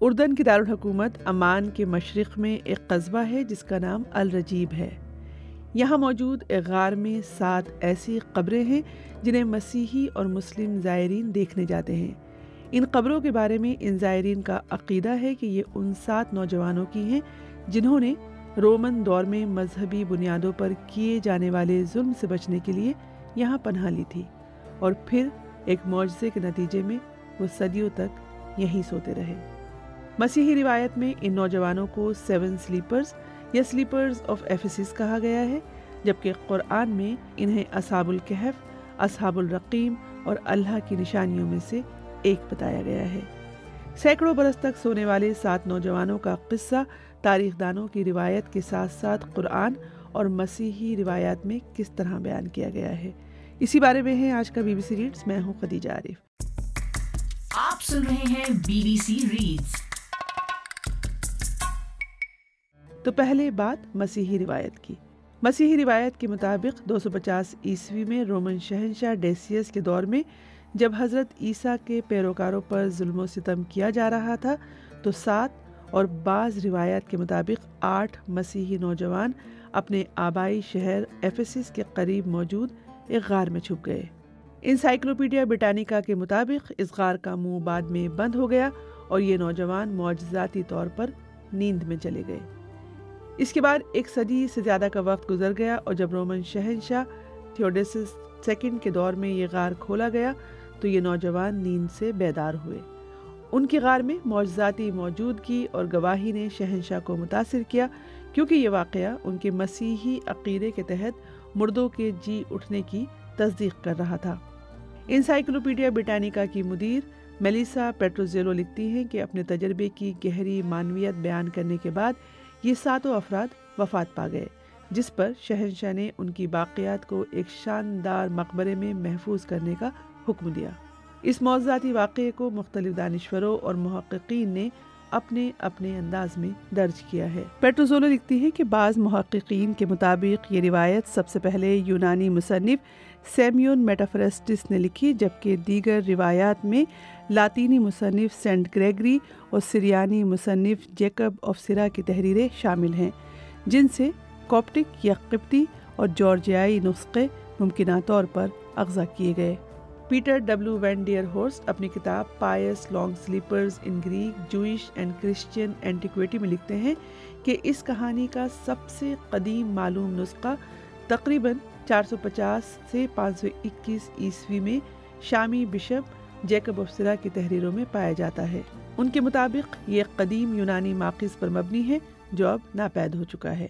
اردن کی دارالحکومت عمان کے مشرق میں ایک قصبہ ہے جس کا نام الرجیب ہے۔ یہاں موجود ایک غار میں 7 ایسی قبریں ہیں جنہیں مسیحی اور مسلم زائرین دیکھنے جاتے ہیں۔ ان قبروں کے بارے میں ان زائرین کا عقیدہ ہے کہ یہ ان 7 نوجوانوں کی ہیں جنہوں نے رومن دور میں مذہبی بنیادوں پر کیے جانے والے ظلم سے بچنے کے لیے یہاں پناہ لی تھی، اور پھر ایک معجزے کے نتیجے میں وہ صدیوں تک یہیں سوتے رہے۔ مسیحی روایت میں ان نوجوانوں کو 7 سلیپرز یا سلیپرز آف ایفیسس کہا گیا ہے، جبکہ قرآن میں انہیں اصحاب الکہف، اصحاب الرقیم اور اللہ کی نشانیوں میں سے ایک بتایا گیا ہے۔ سینکڑوں برس تک سونے والے 7 نوجوانوں کا قصہ تاریخ دانوں کی روایت کے ساتھ ساتھ قرآن اور مسیحی روایات میں کس طرح بیان کیا گیا ہے، اسی بارے میں ہے آج کا BBC ریڈز۔ میں ہوں خدیجہ عارف۔ آپ سن رہے ہیں BBC ریڈز۔ تو پہلے بات مسیحی روایت کی۔ مسیحی روایت کے مطابق 250 عیسوی میں رومن شہنشاہ ڈیسیس کے دور میں جب حضرت عیسیٰ کے پیروکاروں پر ظلم و ستم کیا جا رہا تھا تو 7 اور بعض روایات کے مطابق 8 مسیحی نوجوان اپنے آبائی شہر ایفیسس کے قریب موجود ایک غار میں چھپ گئے۔ انسائکلوپیڈیا برٹانیکا کے مطابق اس غار کا منہ بعد میں بند ہو گیا اور یہ نوجوان معجزاتی طور پر نیند میں چلے گئے۔ اس کے بعد 1 صدی سے زیادہ کا وقت گزر گیا اور جب رومن شہنشاہ تھیوڈیسس II کے دور میں یہ غار کھولا گیا تو یہ نوجوان نیند سے بیدار ہوئے۔ ان کی غار میں معجزاتی موجودگی اور گواہی نے شہنشاہ کو متاثر کیا، کیونکہ یہ واقعہ ان کے مسیحی عقیدے کے تحت مردوں کے جی اٹھنے کی تصدیق کر رہا تھا۔ انسائکلوپیڈیا برٹانیکا کی مدیر میلیسا پیٹروزیلو لکھتی ہیں کہ اپنے تجربے کی گہری معنویت بیان کرنے کے بعد یہ 7 افراد وفات پا گئے، جس پر شہنشاہ نے ان کی باقیات کو ایک شاندار مقبرے میں محفوظ کرنے کا حکم دیا۔ اس معجزاتی واقعے کو مختلف دانشوروں اور محققین نے اپنے اپنے انداز میں درج کیا ہے۔ پیٹروزولو لکھتی ہے کہ بعض محققین کے مطابق یہ روایت سب سے پہلے یونانی مصنف سیمیون میٹافرسٹس نے لکھی، جبکہ دیگر روایات میں لاطینی مصنف سینٹ گریگری اور سریانی مصنف جیکب آف سیرا کی تحریریں شامل ہیں، جن سے کوپٹک یا قبطی اور جارجیائی نسخے ممکنہ طور پر اغضا کیے گئے۔ Peter W van der Horst اپنی کتاب pious long sleepers in Greek Jewish and Christian antiquity میں لکھتے ہیں کہ اس کہانی کا سب سے قدیم معلوم نسخہ تقریباً 450 سے 521 عیسوی میں شامی بشپ جیکب آف سیرا کی تحریروں میں پایا جاتا ہے۔ ان کے مطابق یہ قدیم یونانی ماخذ پر مبنی ہے جو اب ناپید ہو چکا ہے۔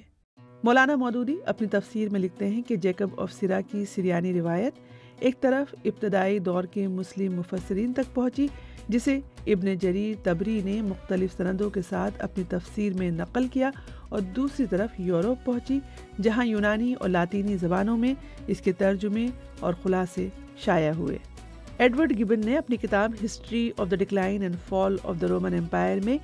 مولانا مودودی اپنی تفسیر میں لکھتے ہیں کہ جیکب آف سیرا کی سریانی روایت ایک طرف ابتدائی دور کے مسلم مفسرین تک پہنچی، جسے ابن جریر طبری نے مختلف سندوں کے ساتھ اپنی تفسیر میں نقل کیا، اور دوسری طرف یورپ پہنچی جہاں یونانی اور لاطینی زبانوں میں اس کے ترجمے اور خلاصے شائع ہوئے۔ ایڈورڈ گبن نے اپنی کتاب history of the decline and fall of the Roman empire میں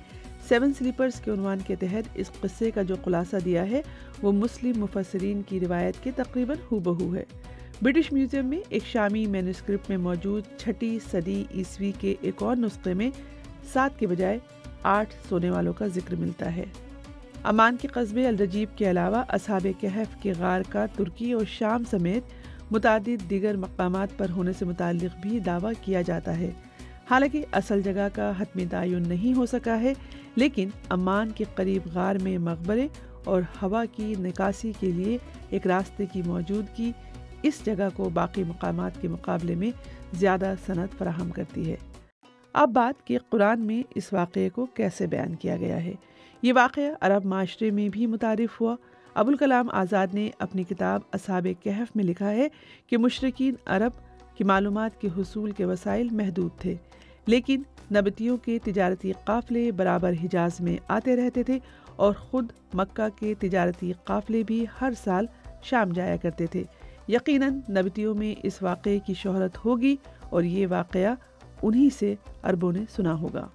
7 سلیپرز کے عنوان کے تحت اس قصے کا جو خلاصہ دیا ہے وہ مسلم مفسرین کی روایت کے تقریباً ہو بہو ہے۔ برٹش میوزیم میں ایک شامی مینوسکرپٹ میں موجود 6 صدی عیسوی کے ایک اور نسخے میں 7 کے بجائے 8 سونے والوں کا ذکر ملتا ہے۔ عمان کے قصبے الرجیب کے علاوہ اصحاب کہف کے غار کا ترکی اور شام سمیت متعدد دیگر مقامات پر ہونے سے متعلق بھی دعویٰ کیا جاتا ہے۔ حالانکہ اصل جگہ کا حتمی تعین نہیں ہو سکا ہے، لیکن عمان کے قریب غار میں مقبرے اور ہوا کی نکاسی کے لیے ایک راستے کی موجودگی اس جگہ کو باقی مقامات کے مقابلے میں زیادہ سند فراہم کرتی ہے۔ اب بات کہ قرآن میں اس واقعے کو کیسے بیان کیا گیا ہے۔ یہ واقعہ عرب معاشرے میں بھی متعارف ہوا۔ ابوالکلام آزاد نے اپنی کتاب اصحاب کہف میں لکھا ہے کہ مشرکین عرب کی معلومات کے حصول کے وسائل محدود تھے، لیکن نبطیوں کے تجارتی قافلے برابر حجاز میں آتے رہتے تھے اور خود مکہ کے تجارتی قافلے بھی ہر سال شام جایا کرتے تھے۔ یقیناً نبطیوں میں اس واقعے کی شہرت ہوگی اور یہ واقعہ انہی سے عربوں نے سنا ہوگا۔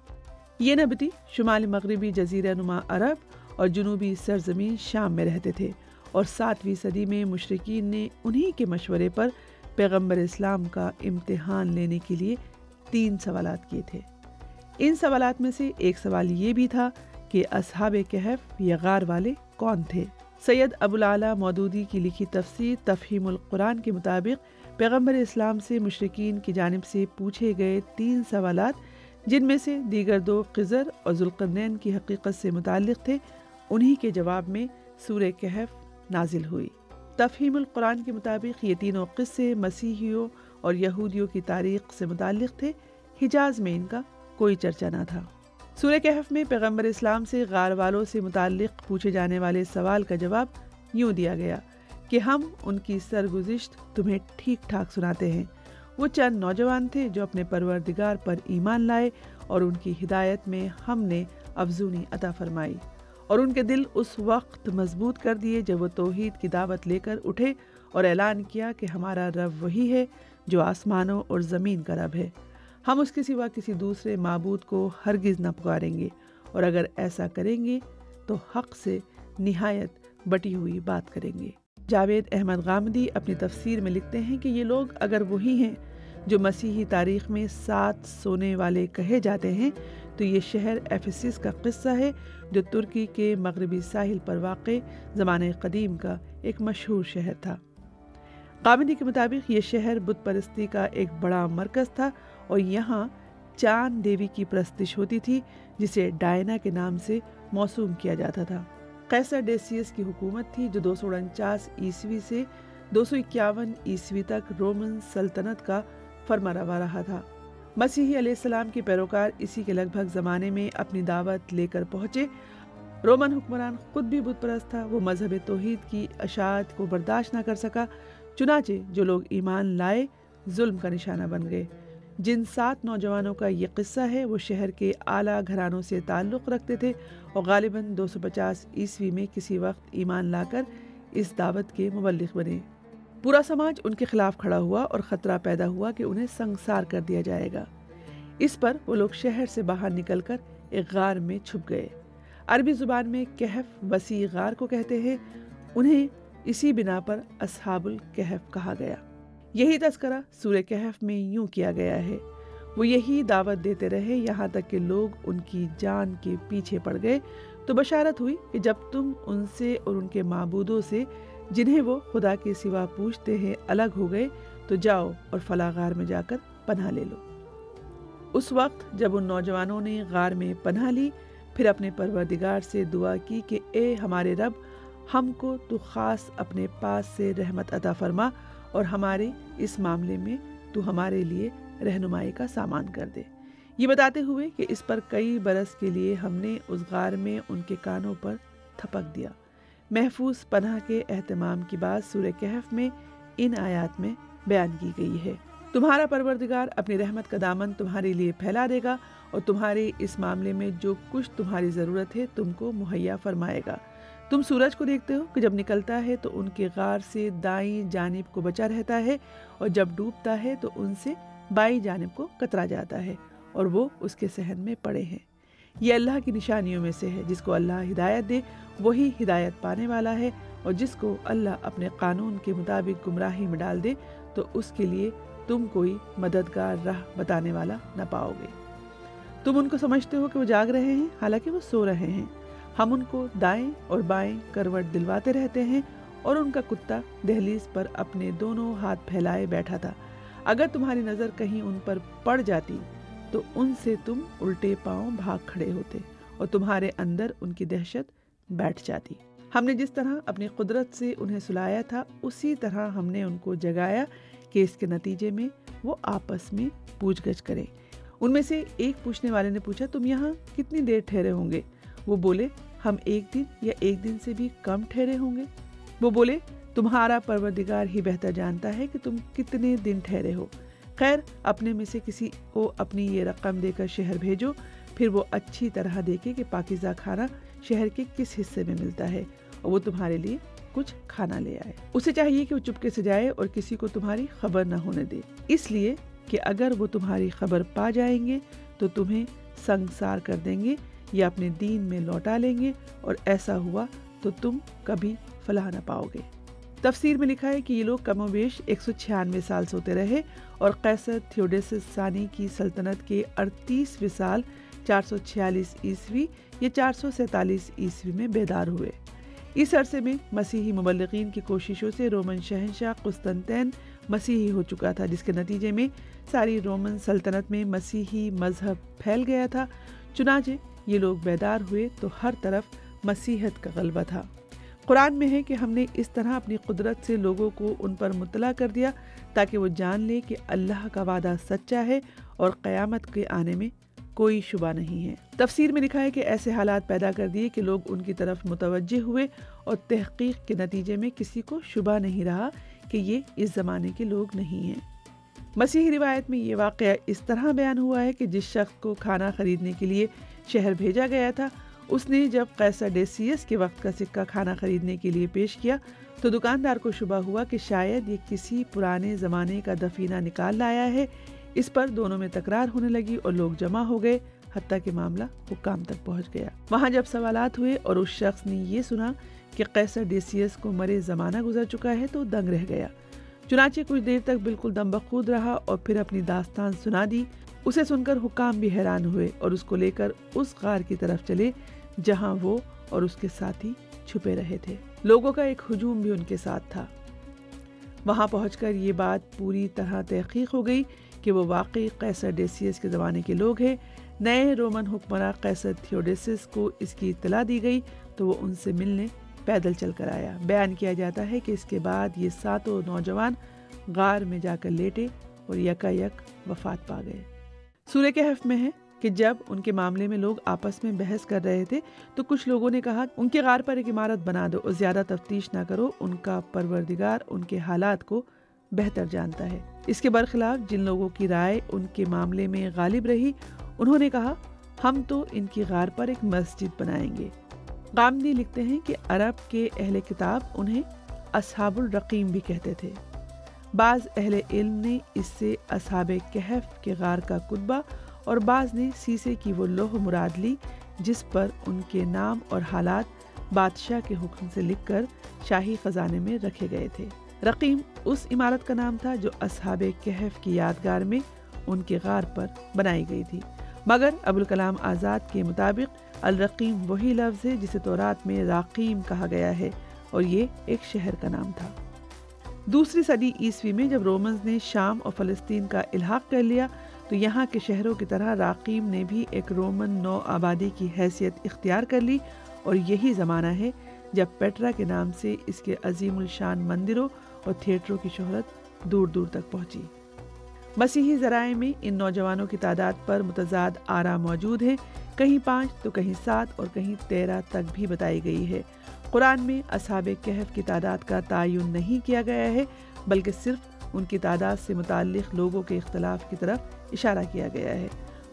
یہ نبطی شمال مغربی جزیرہ نما عرب اور جنوبی سرزمین شام میں رہتے تھے، اور 7ویں صدی میں مشرکین نے انہی کے مشورے پر پیغمبر اسلام کا امتحان لینے کے لیے 3 سوالات کیے تھے۔ ان سوالات میں سے ایک سوال یہ بھی تھا کہ اصحاب کہف یا غار والے کون تھے؟ سید ابوالعلا مودودی کی لکھی تفسیر تفہیم القرآن کے مطابق پیغمبر اسلام سے مشرکین کی جانب سے پوچھے گئے 3 سوالات، جن میں سے دیگر 2 خضر اور ذوالقرنین کی حقیقت سے متعلق تھے، انہی کے جواب میں سورہ کہف نازل ہوئی۔ تفہیم القرآن کے مطابق یہ تینوں قصے مسیحیوں اور یہودیوں کی تاریخ سے متعلق تھے، حجاز میں ان کا کوئی چرچا نہ تھا۔ سورہ کہف میں پیغمبر اسلام سے غار والوں سے متعلق پوچھے جانے والے سوال کا جواب یوں دیا گیا کہ ہم ان کی سرگزشت تمہیں ٹھیک ٹھاک سناتے ہیں۔ وہ چند نوجوان تھے جو اپنے پروردگار پر ایمان لائے اور ان کی ہدایت میں ہم نے افزونی عطا فرمائی، اور ان کے دل اس وقت مضبوط کر دیے جب وہ توحید کی دعوت لے کر اٹھے اور اعلان کیا کہ ہمارا رب وہی ہے جو آسمانوں اور زمین کا رب ہے، ہم اس کے سوا کسی دوسرے معبود کو ہرگز نہ پکاریں گے، اور اگر ایسا کریں گے تو حق سے نہایت بٹی ہوئی بات کریں گے۔ جاوید احمد غامدی اپنی تفسیر میں لکھتے ہیں کہ یہ لوگ اگر وہی ہیں جو مسیحی تاریخ میں 7 سونے والے کہے جاتے ہیں تو یہ شہر ایفیسس کا قصہ ہے جو ترکی کے مغربی ساحل پر واقع زمانہ قدیم کا ایک مشہور شہر تھا۔ غامدی کے مطابق یہ شہر بت پرستی کا ایک بڑا مرکز تھا اور یہاں چاند دیوی کی پرستش ہوتی تھی جسے ڈائنا کے نام سے موسوم کیا جاتا تھا۔ قیصر ڈیسیس کی حکومت تھی جو 249 عیسوی سے 251 عیسوی تک رومن سلطنت کا فرمانروا رہا تھا۔ مسیحی علیہ السلام کے پیروکار اسی کے لگ بھگ زمانے میں اپنی دعوت لے کر پہنچے۔ رومن حکمران خود بھی بت پرست تھا، وہ مذہب توحید کی اشاعت کو برداشت نہ کر سکا، چنانچہ جو لوگ ایمان لائے ظلم کا نشانہ بن گئے۔ جن 7 نوجوانوں کا یہ قصہ ہے وہ شہر کے اعلیٰ گھرانوں سے تعلق رکھتے تھے اور غالباً 250 عیسوی میں کسی وقت ایمان لا کر اس دعوت کے مبلغ بنے۔ پورا سماج ان کے خلاف کھڑا ہوا اور خطرہ پیدا ہوا کہ انہیں سنگسار کر دیا جائے گا۔ اس پر وہ لوگ شہر سے باہر نکل کر ایک غار میں چھپ گئے۔ عربی زبان میں کہف وسیع غار کو کہتے ہیں، انہیں اسی بنا پر اصحاب الکہف کہا گیا۔ یہی تذکرہ سورہ کہف میں یوں کیا گیا ہے، وہ یہی دعوت دیتے رہے یہاں تک کہ لوگ ان کی جان کے پیچھے پڑ گئے، تو بشارت ہوئی کہ جب تم ان سے اور ان کے معبودوں سے جنہیں وہ خدا کے سوا پوچھتے ہیں الگ ہو گئے تو جاؤ اور فلاں غار میں جا کر پناہ لے لو۔ اس وقت جب ان نوجوانوں نے غار میں پناہ لی، پھر اپنے پروردگار سے دعا کی کہ اے ہمارے رب، ہم کو تو خاص اپنے پاس سے رحمت عطا فرما اور ہمارے اس معاملے میں تو ہمارے لیے رہنمائی کا سامان کر دے، یہ بتاتے ہوئے کہ اس پر کئی برس کے لیے ہم نے اس غار میں ان کے کانوں پر تھپک دیا۔ محفوظ پناہ کے اہتمام کی بات سورہ کہف میں ان آیات میں بیان کی گئی ہے۔ تمہارا پروردگار اپنی رحمت کا دامن تمہارے لیے پھیلا دے گا اور تمہارے اس معاملے میں جو کچھ تمہاری ضرورت ہے تم کو مہیا فرمائے گا۔ تم سورج کو دیکھتے ہو کہ جب نکلتا ہے تو ان کے غار سے دائیں جانب کو بچا رہتا ہے اور جب ڈوبتا ہے تو ان سے بائیں جانب کو کترا جاتا ہے اور وہ اس کے صحن میں پڑے ہیں۔ یہ اللہ کی نشانیوں میں سے ہے، جس کو اللہ ہدایت دے وہی ہدایت پانے والا ہے، اور جس کو اللہ اپنے قانون کے مطابق گمراہی میں ڈال دے تو اس کے لیے تم کوئی مددگار راہ بتانے والا نہ پاؤ گے۔ تم ان کو سمجھتے ہو کہ وہ جاگ رہے ہیں حالانکہ وہ سو رہے ہیں، ہم ان کو دائیں اور بائیں کروٹ دلواتے رہتے ہیں اور ان کا کتا دہلیز پر اپنے دونوں ہاتھ پھیلائے بیٹھا تھا۔ اگر تمہاری نظر کہیں ان پر پڑ جاتی تو ان سے تم الٹے پاؤں بھاگ کھڑے ہوتے اور تمہارے اندر ان کی دہشت بیٹھ جاتی۔ ہم نے جس طرح اپنی قدرت سے انہیں سلایا تھا اسی طرح ہم نے ان کو جگایا کہ اس کے نتیجے میں وہ آپس میں پوچھ گچھ کریں۔ ان میں سے ایک پوچھنے والے نے پوچھا، تم یہاں کتنی دیر ٹھہرے ہوں گے؟ وہ بولے، ہم 1 دن یا 1 دن سے بھی کم ٹھہرے ہوں گے۔ وہ بولے، تمہارا پروردگار ہی بہتر جانتا ہے کہ تم کتنے دن ٹھہرے ہو۔ خیر، اپنے میں سے کسی کو اپنی یہ رقم دے کر شہر بھیجو، پھر وہ اچھی طرح دیکھے کہ پاکیزہ کھانا شہر کے کس حصے میں ملتا ہے اور وہ تمہارے لیے کچھ کھانا لے آئے۔ اسے چاہیے کہ وہ چپکے سے جائے اور کسی کو تمہاری خبر نہ ہونے دے، اس لیے کہ اگر وہ تمہاری خبر پا جائیں گے تو تمہیں سنگسار کر دیں گے یا اپنے دین میں لوٹا لیں گے، اور ایسا ہوا تو تم کبھی فلاح نہ پاؤ گے۔ تفسیر میں لکھا ہے کہ یہ لوگ کم و بیش 196 سال سوتے رہے اور قیصر تھیوڈیسس ثانی کی سلطنت کے 38ویں سال 446 عیسوی یا 447 عیسوی میں بیدار ہوئے۔ اس عرصے میں مسیحی مبلغین کی کوششوں سے رومن شہنشاہ قسطنطین مسیحی ہو چکا تھا، جس کے نتیجے میں ساری رومن سلطنت میں مسیحی مذہب پھیل گیا تھا۔ چنانچہ یہ لوگ بیدار ہوئے تو ہر طرف مسیحیت کا غلبہ تھا۔ قرآن میں ہے کہ ہم نے اس طرح اپنی قدرت سے لوگوں کو ان پر مطلع کر دیا تاکہ وہ جان لے کہ اللہ کا وعدہ سچا ہے اور قیامت کے آنے میں کوئی شبہ نہیں ہے۔ تفسیر میں لکھا ہے کہ ایسے حالات پیدا کر دیے کہ لوگ ان کی طرف متوجہ ہوئے اور تحقیق کے نتیجے میں کسی کو شبہ نہیں رہا کہ یہ اس زمانے کے لوگ نہیں ہیں۔ مسیحی روایت میں یہ واقعہ اس طرح بیان ہوا ہے کہ جس شخص کو کھانا خریدنے کے لیے شہر بھیجا گیا تھا، اس نے جب قیصر ڈیسیس کے وقت کا سکہ کھانا خریدنے کے لیے پیش کیا تو دکاندار کو شبہ ہوا کہ شاید یہ کسی پرانے زمانے کا دفینہ نکال لایا ہے۔ اس پر دونوں میں تکرار ہونے لگی اور لوگ جمع ہو گئے، حتیٰ کہ معاملہ حکام تک پہنچ گیا۔ وہاں جب سوالات ہوئے اور اس شخص نے یہ سنا کہ قیصر ڈیسیس کو مرے زمانہ گزر چکا ہے تو دنگ رہ گیا۔ چنانچہ کچھ دیر تک بالکل دم بخود رہا اور پھر اپنی داستان سنا دی۔ اسے سن کر حکام بھی حیران ہوئے اور اس کو لے کر اس غار کی طرف چلے جہاں وہ اور اس کے ساتھی چھپے رہے تھے۔ لوگوں کا ایک ہجوم بھی ان کے ساتھ تھا۔ وہاں پہنچ کر یہ بات پوری طرح تحقیق ہو گئی کہ وہ واقعی قیصر ڈیسیس کے زمانے کے لوگ ہیں۔ نئے رومن حکمراں قیصر تھیوڈیسس کو اس کی اطلاع دی گئی تو وہ ان سے ملنے پیدل چل کر آیا۔ بیان کیا جاتا ہے کہ اس کے بعد یہ ساتوں نوجوان غار میں جا کر لیٹے اور یکا یک وفات پا گئے۔ سورہ کہف میں ہے کہ جب ان کے معاملے میں لوگ آپس میں بحث کر رہے تھے تو کچھ لوگوں نے کہا ان کے غار پر ایک عمارت بنا دو اور زیادہ تفتیش نہ کرو، ان کا پروردگار ان کے حالات کو بہتر جانتا ہے۔ اس کے برخلاف جن لوگوں کی رائے ان کے معاملے میں غالب رہی، انہوں نے کہا ہم تو ان کی غار پر ایک مسجد بنائیں گے۔ غامدی لکھتے ہیں کہ عرب کے اہل کتاب انہیں اصحاب الرقیم بھی کہتے تھے۔ بعض اہل علم نے اس سے اصحاب کہف کے غار کا کتبہ اور بعض نے سیسے کی وہ لوح مراد لی جس پر ان کے نام اور حالات بادشاہ کے حکم سے لکھ کر شاہی خزانے میں رکھے گئے تھے۔ رقیم اس عمارت کا نام تھا جو اصحاب کہف کی یادگار میں ان کے غار پر بنائی گئی تھی، مگر ابوالکلام آزاد کے مطابق الرقیم وہی لفظ ہے جسے تورات میں راقیم کہا گیا ہے اور یہ ایک شہر کا نام تھا۔ دوسری صدی عیسوی میں جب رومنز نے شام اور فلسطین کا الحاق کر لیا تو یہاں کے شہروں کی طرح راقیم نے بھی ایک رومن نو آبادی کی حیثیت اختیار کر لی، اور یہی زمانہ ہے جب پیٹرا کے نام سے اس کے عظیم الشان مندروں اور تھیٹروں کی شہرت دور دور تک پہنچی۔ مسیحی ذرائع میں ان نوجوانوں کی تعداد پر متضاد آراء موجود ہیں، کہیں 5 تو کہیں 7 اور کہیں 13 تک بھی بتائی گئی ہے۔ قرآن میں اصحاب کہف کی تعداد کا تعین نہیں کیا گیا ہے، بلکہ صرف ان کی تعداد سے متعلق لوگوں کے اختلاف کی طرف اشارہ کیا گیا ہے۔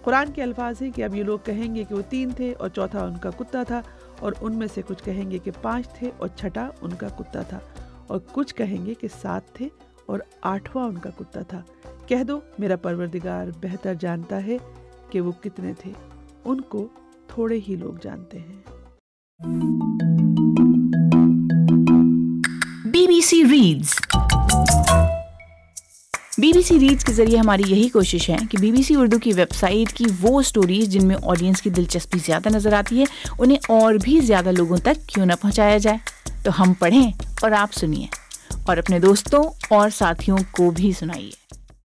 قرآن کے الفاظ ہیں کہ اب یہ لوگ کہیں گے کہ وہ 3 تھے اور چوتھا ان کا کتا تھا، اور ان میں سے کچھ کہیں گے کہ 5 تھے اور چھٹا ان کا کتا تھا، اور کچھ کہیں گے کہ 7 تھے اور 8واں ان کا کتا تھا۔ کہہ دو میرا پروردگار بہتر جانتا ہے کہ وہ کتنے تھے، ان کو تھوڑے ہی لوگ جانتے ہیں۔ BBC ریڈز BBC ریڈز کے ذریعے ہماری یہی کوشش ہے کہ BBC اردو کی ویب سائٹ کی وہ سٹوریز جن میں آڈینس کی دلچسپی زیادہ نظر آتی ہے انہیں اور بھی زیادہ لوگوں تک کیوں نہ پہنچایا جائے۔ تو ہم پڑھیں اور آپ سنیے، اور اپنے دوستوں اور ساتھیوں کو بھی سنائیے۔